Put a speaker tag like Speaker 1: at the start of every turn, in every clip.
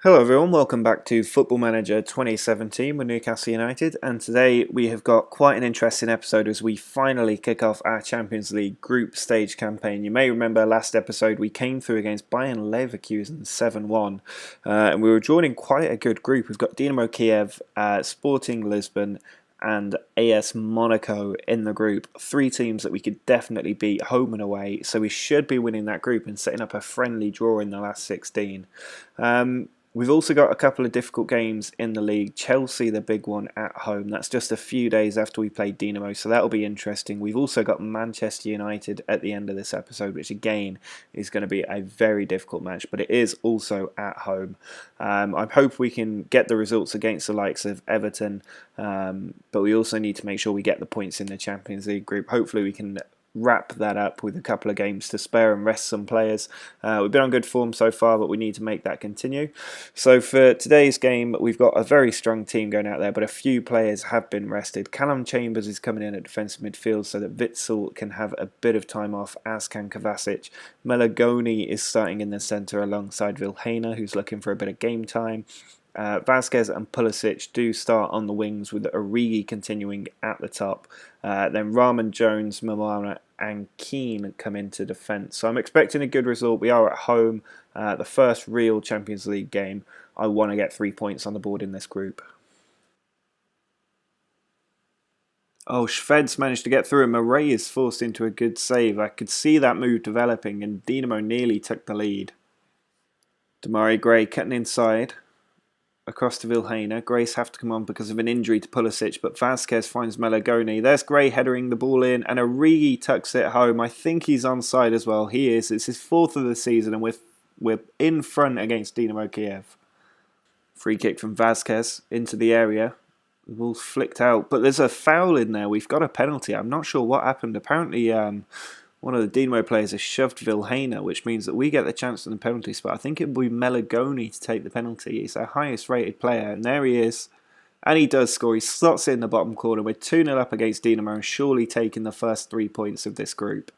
Speaker 1: Hello everyone, welcome back to Football Manager 2017 with Newcastle United, and today we have got quite an interesting episode as we finally kick off our Champions League group stage campaign. You may remember last episode we came through against Bayern Leverkusen 7-1 and we were drawn in quite a good group. We've got Dynamo Kyiv, Sporting Lisbon and AS Monaco in the group. Three teams that we could definitely beat home and away, so we should be winning that group and setting up a friendly draw in the last 16. We've also got a couple of difficult games in the league. Chelsea, the big one at home. That's just a few days after we play Dynamo, so that'll be interesting. We've also got Manchester United at the end of this episode, which again is going to be a very difficult match, but it is also at home. I hope we can get the results against the likes of Everton, but we also need to make sure we get the points in the Champions League group. Hopefully we can wrap that up with a couple of games to spare and rest some players. We've been on good form so far, but we need to make that continue. So for today's game, we've got a very strong team going out there, but a few players have been rested. Callum Chambers is coming in at defensive midfield so that Witsel can have a bit of time off, as can Kovacic. Melagoni is starting in the centre alongside Vilhena, who's looking for a bit of game time. Vasquez and Pulisic do start on the wings, with Origi continuing at the top. Then Rahman, Jones, Mamana and Keane come into defence. So I'm expecting a good result. We are at home, the first real Champions League game. I want to get 3 points on the board in this group. Oh, Shved's managed to get through and Murray is forced into a good save. I could see that move developing and Dynamo nearly took the lead. Demarai Gray cutting inside. Across to Vilhena. Grace have to come on because of an injury to Pulisic, but Vasquez finds Melagoni. There's Gray headering the ball in, and Origi tucks it home. I think he's onside as well. He is. It's his fourth of the season, and we're in front against Dynamo Kyiv. Free kick from Vasquez into the area. The ball's flicked out, but there's a foul in there. We've got a penalty. I'm not sure what happened. Apparently, one of the Dynamo players has shoved Vilhena, which means that we get the chance in the penalty spot. I think it will be Melagoni to take the penalty. He's our highest rated player, and there he is. And he does score. He slots in the bottom corner. We're 2-0 up against Dynamo and surely taking the first 3 points of this group.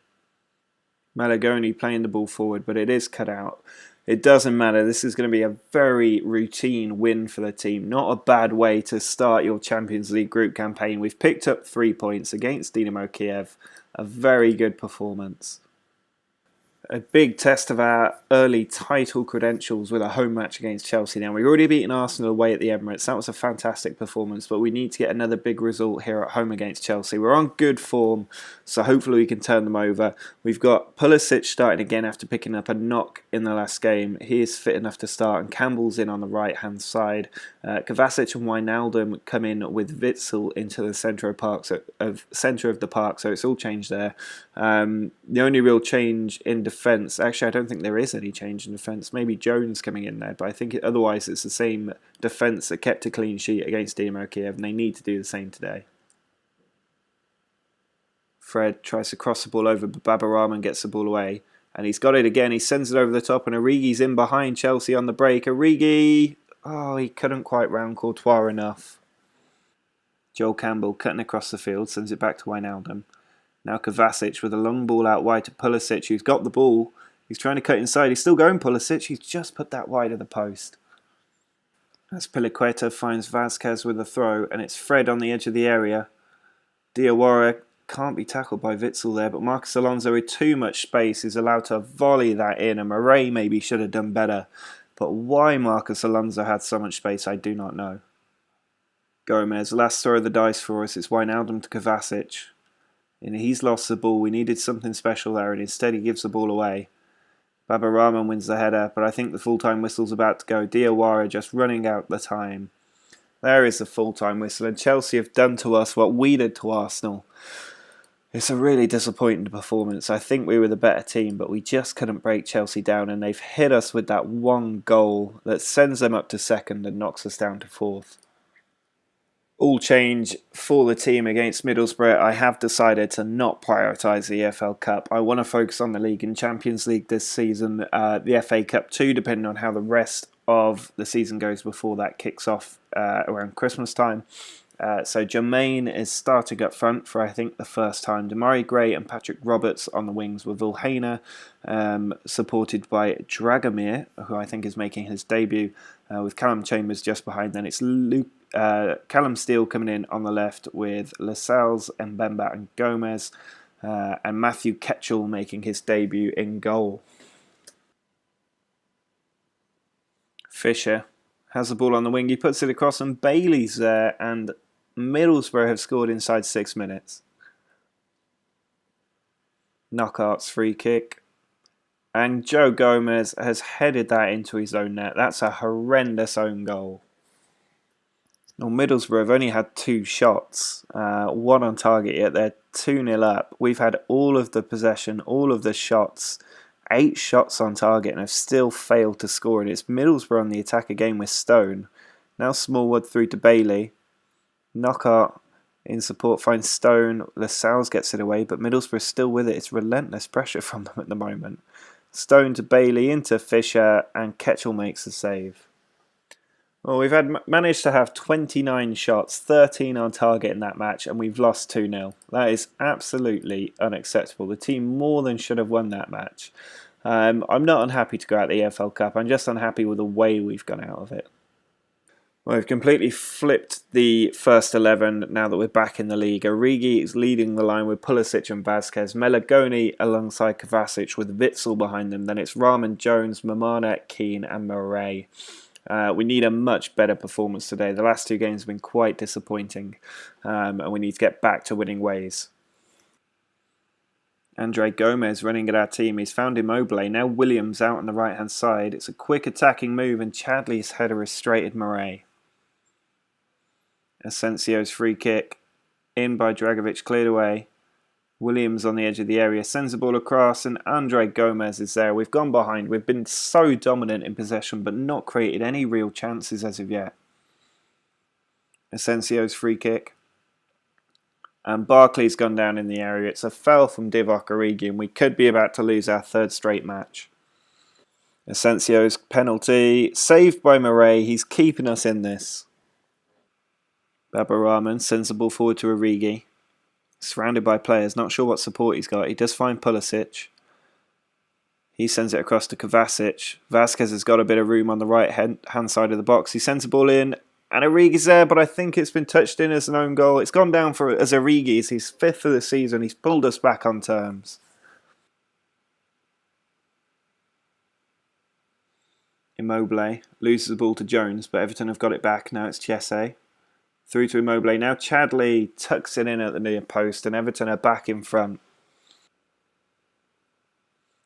Speaker 1: Melagoni playing the ball forward, but it is cut out. It doesn't matter. This is going to be a very routine win for the team. Not a bad way to start your Champions League group campaign. We've picked up 3 points against Dynamo Kyiv. A very good performance. A big test of our early title credentials with a home match against Chelsea. Now, we've already beaten Arsenal away at the Emirates. That was a fantastic performance, but we need to get another big result here at home against Chelsea. We're on good form, so hopefully we can turn them over. We've got Pulisic starting again after picking up a knock in the last game. He is fit enough to start, and Campbell's in on the right-hand side. Kovacic and Wijnaldum come in with Witsel into the centre of the park, so it's all changed there. The only real change in defence, actually I don't think there is any change in defence, maybe Jones coming in there, but I think otherwise it's the same defence that kept a clean sheet against Dynamo Kyiv, and they need to do the same today. Fred tries to cross the ball over, but Baba Rahman gets the ball away, and he's got it again. He sends it over the top, and Origi's in behind Chelsea on the break. Origi, oh, he couldn't quite round Courtois enough. Joel Campbell cutting across the field, sends it back to Wijnaldum. Now Kovacic with a long ball out wide to Pulisic, who's got the ball. He's trying to cut inside. He's still going, Pulisic. He's just put that wide of the post. As Piliqueta finds Vasquez with a throw, and it's Fred on the edge of the area. Diawara can't be tackled by Witsel there, but Marcos Alonso with too much space is allowed to volley that in, and Murray maybe should have done better. But why Marcos Alonso had so much space, I do not know. Gomez, last throw of the dice for us. It's Wijnaldum to Kovacic. And he's lost the ball. We needed something special there, and instead he gives the ball away. Baba Rahman wins the header, but I think the full-time whistle's about to go. Diawara just running out the time. There is the full-time whistle, and Chelsea have done to us what we did to Arsenal. It's a really disappointing performance. I think we were the better team, but we just couldn't break Chelsea down, and they've hit us with that one goal that sends them up to second and knocks us down to fourth. All change for the team against Middlesbrough. I have decided to not prioritise the EFL Cup. I want to focus on the League and Champions League this season. The FA Cup too, depending on how the rest of the season goes before that kicks off around Christmas time. So Jermaine is starting up front for, I think, the first time. Demarai Gray and Patrick Roberts on the wings with Vilhena, supported by Dragomir, who I think is making his debut, with Callum Chambers just behind. Then it's Callum Steele coming in on the left with Lascelles, Mbemba and Gomez, and Matthew Ketchell making his debut in goal. Fisher has the ball on the wing, he puts it across and Bailey's there, and Middlesbrough have scored inside 6 minutes. Knockout's free kick. And Joe Gomez has headed that into his own net. That's a horrendous own goal. Well, Middlesbrough have only had 2 shots, one on target, yet they're 2-0 up. We've had all of the possession, all of the shots, 8 shots on target, and have still failed to score. And it's Middlesbrough on the attack again with Stone. Now Smallwood through to Bailey. Knockout in support finds Stone. Lascelles gets it away, but Middlesbrough still with it. It's relentless pressure from them at the moment. Stone to Bailey, into Fisher, and Ketchell makes the save. Well, we've managed to have 29 shots, 13 on target in that match, and we've lost 2-0. That is absolutely unacceptable. The team more than should have won that match. I'm not unhappy to go out the EFL Cup. I'm just unhappy with the way we've gone out of it. Well, we've completely flipped the first 11 now that we're back in the league. Origi is leading the line with Pulisic and Vasquez. Melagoni alongside Kovacic with Witsel behind them. Then it's Rahman, Jones, Mamana, Keane and Murray. We need a much better performance today. The last 2 games have been quite disappointing, and we need to get back to winning ways. Andre Gomez running at our team. He's found Immobile. Now Williams out on the right-hand side. It's a quick attacking move, and Chadley's header has straighted Murray. Asensio's free kick. In by Dragovic, cleared away. Williams on the edge of the area, sends the ball across, and Andre Gomez is there. We've gone behind. We've been so dominant in possession, but not created any real chances as of yet. Asensio's free kick. And Barkley's gone down in the area. It's a foul from Divock Origi, and we could be about to lose our 3rd straight match. Asensio's penalty, saved by Murray. He's keeping us in this. Baba Rahman sends the ball forward to Origi. Surrounded by players, not sure what support he's got. He does find Pulisic. He sends it across to Kovacic. Vasquez has got a bit of room on the right hand side of the box. He sends the ball in, and Origi's there, but I think it's been touched in as an own goal. It's gone down as Origi's. He's 5th of the season. He's pulled us back on terms. Immobile loses the ball to Jones, but Everton have got it back. Now it's Chesse. Through to Immobile. Now Chadley tucks it in at the near post, and Everton are back in front.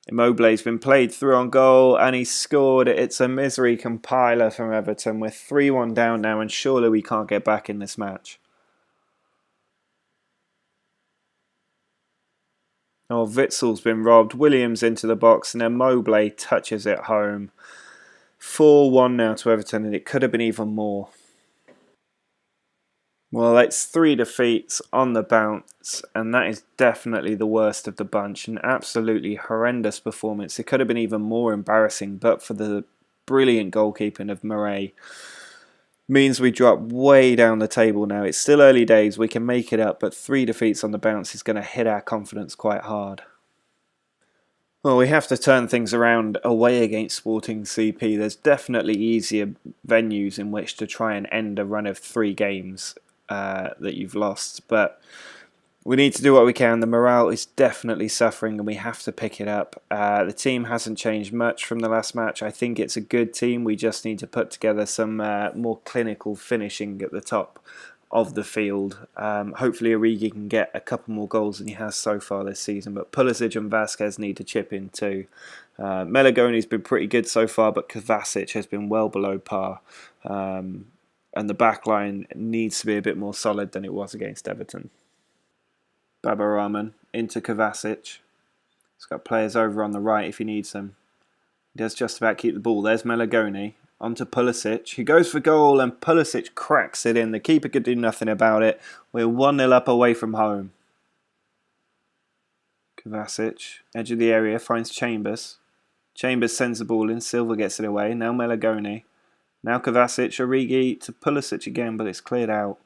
Speaker 1: Immobile's been played through on goal, and he's scored. It's a misery compiler from Everton. We're 3-1 down now, and surely we can't get back in this match. Oh, Witzel's been robbed. Williams into the box, and Immobile touches it home. 4-1 now to Everton, and it could have been even more. Well, it's 3 defeats on the bounce, and that is definitely the worst of the bunch. An absolutely horrendous performance. It could have been even more embarrassing, but for the brilliant goalkeeping of Murray. Means we drop way down the table now. It's still early days, we can make it up, but 3 defeats on the bounce is going to hit our confidence quite hard. Well, we have to turn things around away against Sporting CP. There's definitely easier venues in which to try and end a run of 3 games that you've lost, but we need to do what we can. The morale is definitely suffering, and we have to pick it up. The team hasn't changed much from the last match. I think it's a good team. We just need to put together some more clinical finishing at the top of the field. Hopefully Origi can get a couple more goals than he has so far this season, but Pulisic and Vasquez need to chip in too. Melagoni's been pretty good so far, but Kovacic has been well below par. And the back line needs to be a bit more solid than it was against Everton. Baba Rahman into Kovacic. He's got players over on the right if he needs them. He does just about keep the ball. There's Melagoni. Onto Pulisic. He goes for goal, and Pulisic cracks it in. The keeper could do nothing about it. We're 1-0 up away from home. Kovacic, edge of the area, finds Chambers. Chambers sends the ball in. Silva gets it away. Now Melagoni. Now Kovacic, Origi to Pulisic again, but it's cleared out.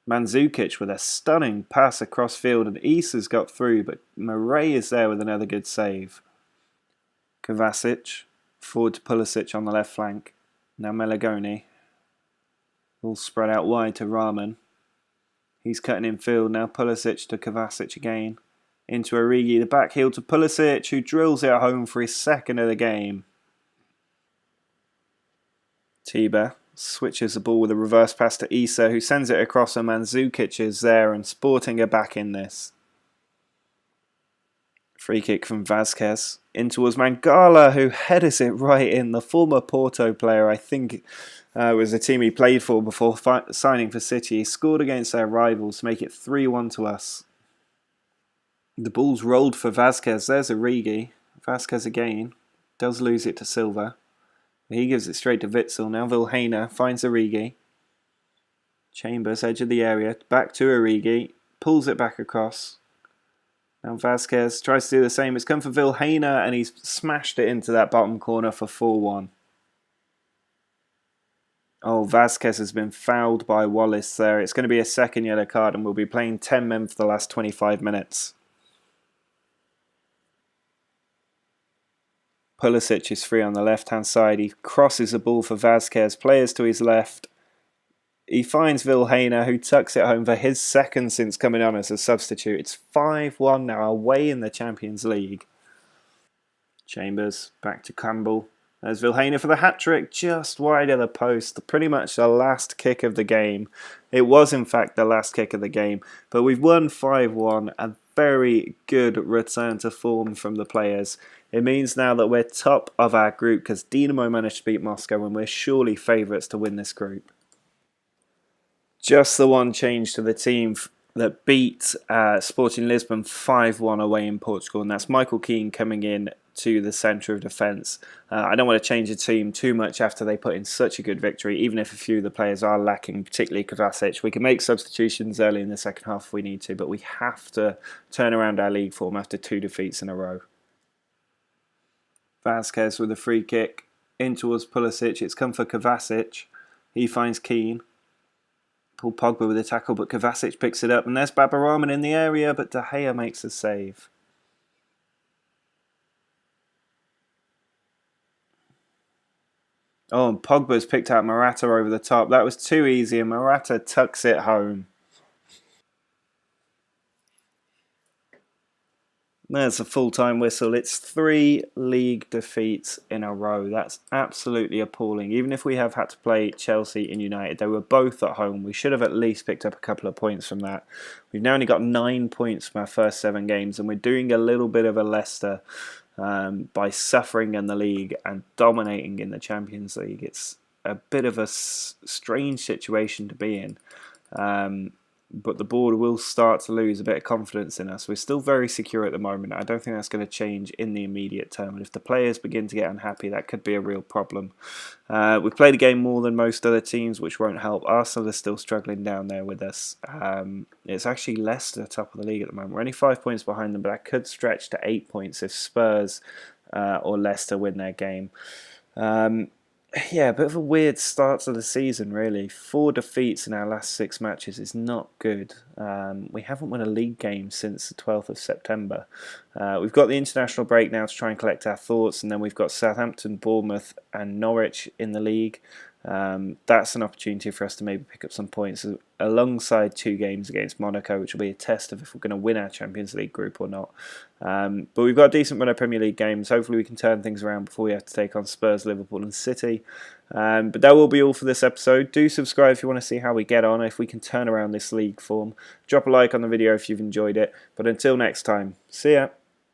Speaker 1: Mandzukic with a stunning pass across field, and Isa's got through, but Murray is there with another good save. Kovacic, forward to Pulisic on the left flank. Now Melagoni. All spread out wide to Rahman. He's cutting in field. Now Pulisic to Kovacic again. Into Origi. The back heel to Pulisic, who drills it home for his second of the game. Tiba switches the ball with a reverse pass to Isa, who sends it across, and Mandzukic is there, and Sporting are back in this. Free kick from Vazquez in towards Mangala, who headers it right in. The former Porto player, I think, was the team he played for before signing for City. He scored against their rivals to make it 3-1 to us. The ball's rolled for Vazquez. There's Origi. Vazquez again. Does lose it to Silva. He gives it straight to Witsel. Now Vilhena finds Origi. Chambers, edge of the area. Back to Origi. Pulls it back across. Now Vazquez tries to do the same. It's come for Vilhena, and he's smashed it into that bottom corner for 4-1. Oh, Vazquez has been fouled by Wallace there. It's going to be a second yellow card, and we'll be playing 10 men for the last 25 minutes. Pulisic is free on the left-hand side. He crosses the ball for Vazquez. Players to his left. He finds Vilhena, who tucks it home for his second since coming on as a substitute. It's 5-1 now, away in the Champions League. Chambers, back to Campbell. There's Vilhena for the hat-trick, just wide of the post. Pretty much the last kick of the game. It was, in fact, the last kick of the game. But we've won 5-1. A very good return to form from the players. It means now that we're top of our group because Dynamo managed to beat Moscow, and we're surely favourites to win this group. Just the one change to the team that beat Sporting Lisbon 5-1 away in Portugal, and that's Michael Keane coming in to the centre of defence. I don't want to change the team too much after they put in such a good victory, even if a few of the players are lacking, particularly Kovacic. We can make substitutions early in the second half if we need to, but we have to turn around our league form after 2 defeats in a row. Vazquez with a free kick in towards Pulisic. It's come for Kovacic. He finds Keane. Paul Pogba with a tackle, but Kovacic picks it up, and there's Babaraman in the area, but De Gea makes a save. Oh, and Pogba's picked out Morata over the top. That was too easy, and Morata tucks it home. There's a full-time whistle. It's 3 league defeats in a row. That's absolutely appalling. Even if we have had to play Chelsea and United, they were both at home. We should have at least picked up a couple of points from that. We've now only got 9 points from our first 7 games, and we're doing a little bit of a Leicester by suffering in the league and dominating in the Champions League. It's a bit of a strange situation to be in. But the board will start to lose a bit of confidence in us. We're still very secure at the moment. I don't think that's going to change in the immediate term. And if the players begin to get unhappy, that could be a real problem. We've played a game more than most other teams, which won't help. Arsenal is still struggling down there with us. It's actually Leicester top of the league at the moment. We're only 5 points behind them, but that could stretch to 8 points if Spurs or Leicester win their game. Yeah, a bit of a weird start to the season, really. 4 defeats in our last 6 matches is not good. We haven't won a league game since the 12th of September. We've got the international break now to try and collect our thoughts, and then we've got Southampton, Bournemouth and Norwich in the league. That's an opportunity for us to maybe pick up some points alongside 2 games against Monaco, which will be a test of if we're going to win our Champions League group or not. But we've got a decent run of Premier League games. Hopefully we can turn things around before we have to take on Spurs, Liverpool and City. But that will be all for this episode. Do subscribe if you want to see how we get on, if we can turn around this league form. Drop a like on the video if you've enjoyed it. But until next time, see ya.